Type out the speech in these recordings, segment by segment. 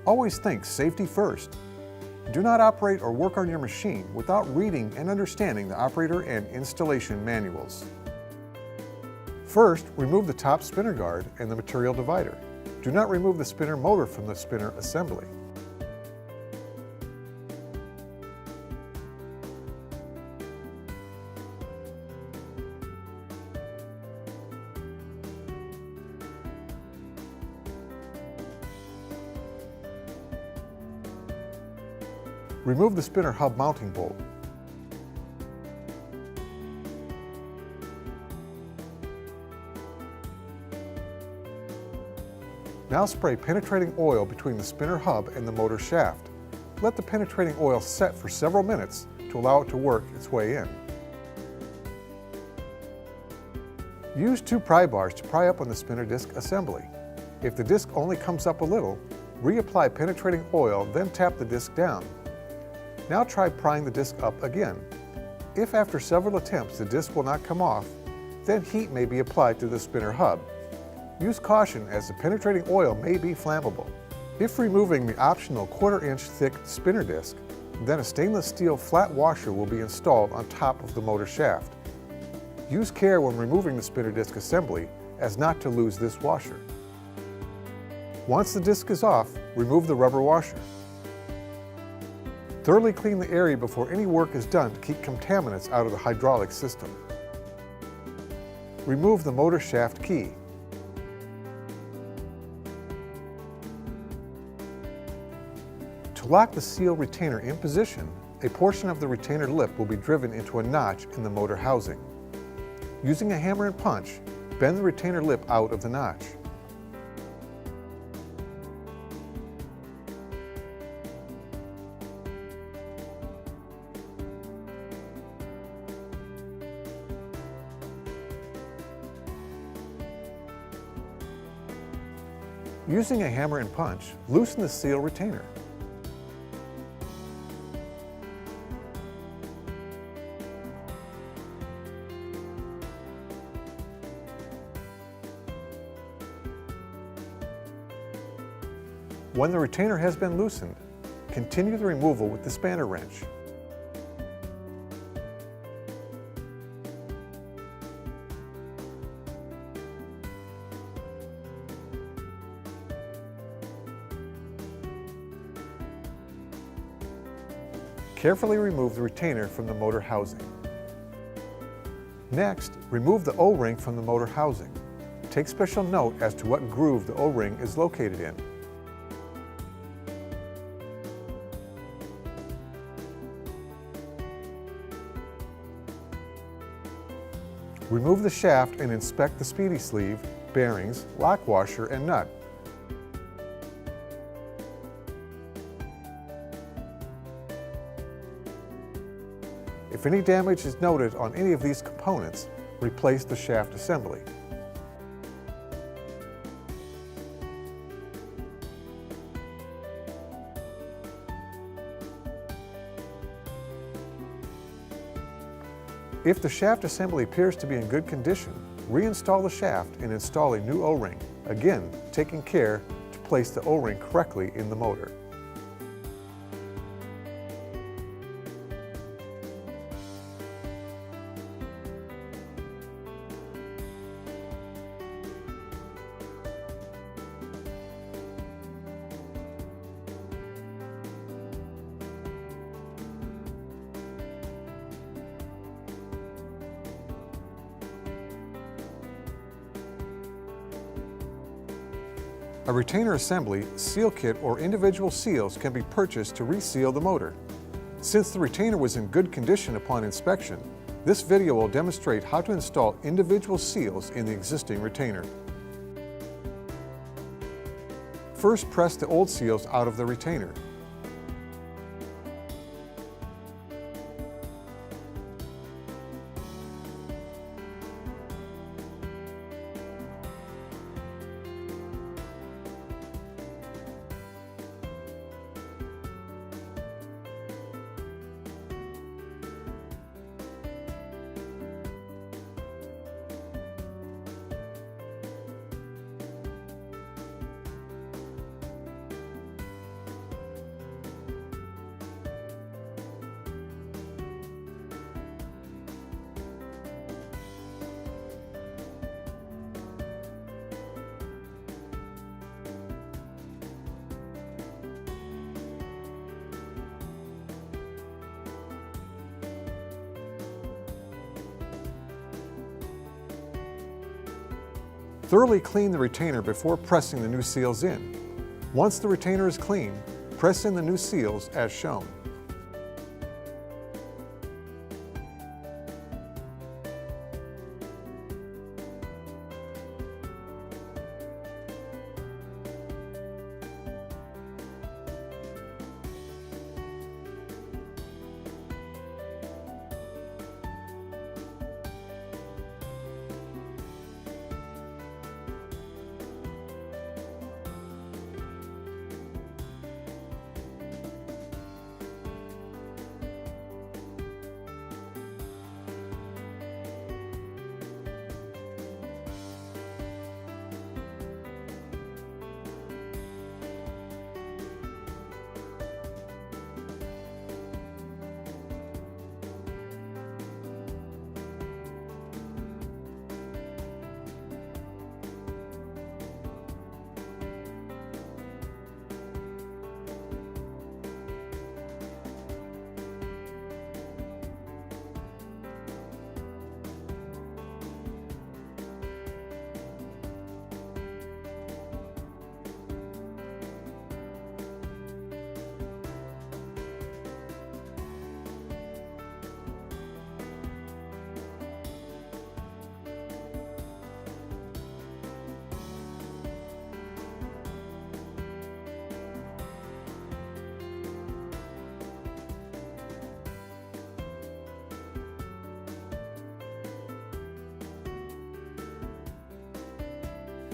Always think safety first. Do not operate or work on your machine without reading and understanding the operator and installation manuals. First, remove the top spinner guard and the material divider. Do not remove the spinner motor from the spinner assembly. Remove the spinner hub mounting bolt. Now spray penetrating oil between the spinner hub and the motor shaft. Let the penetrating oil set for several minutes to allow it to work its way in. Use 2 pry bars to pry up on the spinner disc assembly. If the disc only comes up a little, reapply penetrating oil, then tap the disc down. Now try prying the disc up again. If after several attempts the disc will not come off, then heat may be applied to the spinner hub. Use caution as the penetrating oil may be flammable. If removing the optional 1/4 inch thick spinner disc, then a stainless steel flat washer will be installed on top of the motor shaft. Use care when removing the spinner disc assembly as not to lose this washer. Once the disc is off, remove the rubber washer. Thoroughly clean the area before any work is done to keep contaminants out of the hydraulic system. Remove the motor shaft key. To lock the seal retainer in position, a portion of the retainer lip will be driven into a notch in the motor housing. Using a hammer and punch, bend the retainer lip out of the notch. Using a hammer and punch, loosen the seal retainer. When the retainer has been loosened, continue the removal with the spanner wrench. Carefully remove the retainer from the motor housing. Next, remove the O-ring from the motor housing. Take special note as to what groove the O-ring is located in. Remove the shaft and inspect the speedy sleeve, bearings, lock washer, and nut. If any damage is noted on any of these components, replace the shaft assembly. If the shaft assembly appears to be in good condition, reinstall the shaft and install a new O-ring, again taking care to place the O-ring correctly in the motor. A retainer assembly, seal kit, or individual seals can be purchased to reseal the motor. Since the retainer was in good condition upon inspection, this video will demonstrate how to install individual seals in the existing retainer. First, press the old seals out of the retainer. Thoroughly clean the retainer before pressing the new seals in. Once the retainer is clean, press in the new seals as shown.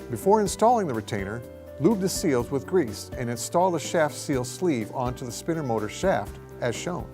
Before installing the retainer, lube the seals with grease and install the shaft seal sleeve onto the spinner motor shaft as shown.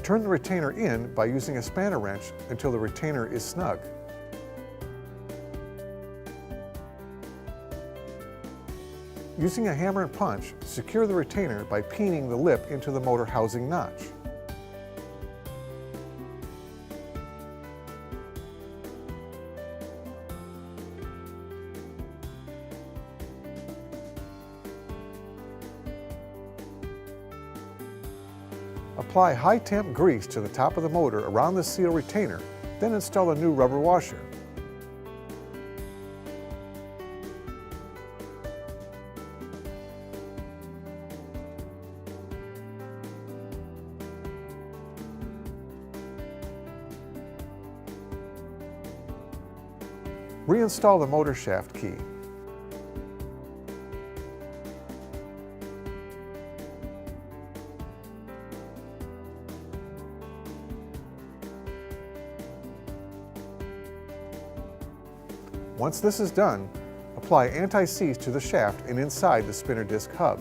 Turn the retainer in by using a spanner wrench until the retainer is snug. Using a hammer and punch, secure the retainer by peening the lip into the motor housing notch. Apply high-temp grease to the top of the motor around the seal retainer, then install a new rubber washer. Reinstall the motor shaft key. Once this is done, apply anti-seize to the shaft and inside the spinner disc hub.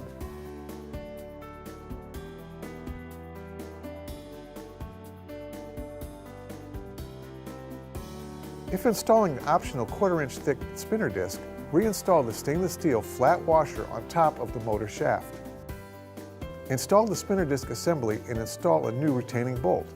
If installing the optional 1/4-inch thick spinner disc, reinstall the stainless steel flat washer on top of the motor shaft. Install the spinner disc assembly and install a new retaining bolt.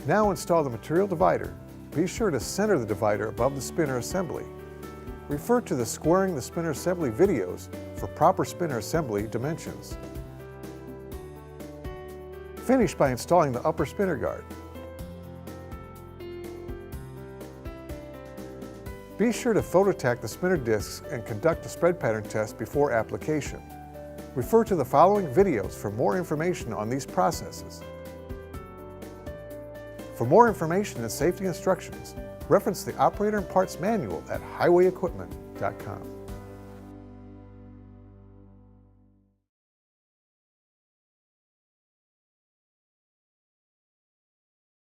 Now install the material divider. Be sure to center the divider above the spinner assembly. Refer to the Squaring the Spinner Assembly videos for proper spinner assembly dimensions. Finish by installing the upper spinner guard. Be sure to phototack the spinner discs and conduct a spread pattern test before application. Refer to the following videos for more information on these processes. For more information and safety instructions, Reference the operator and parts manual at highwayequipment.com.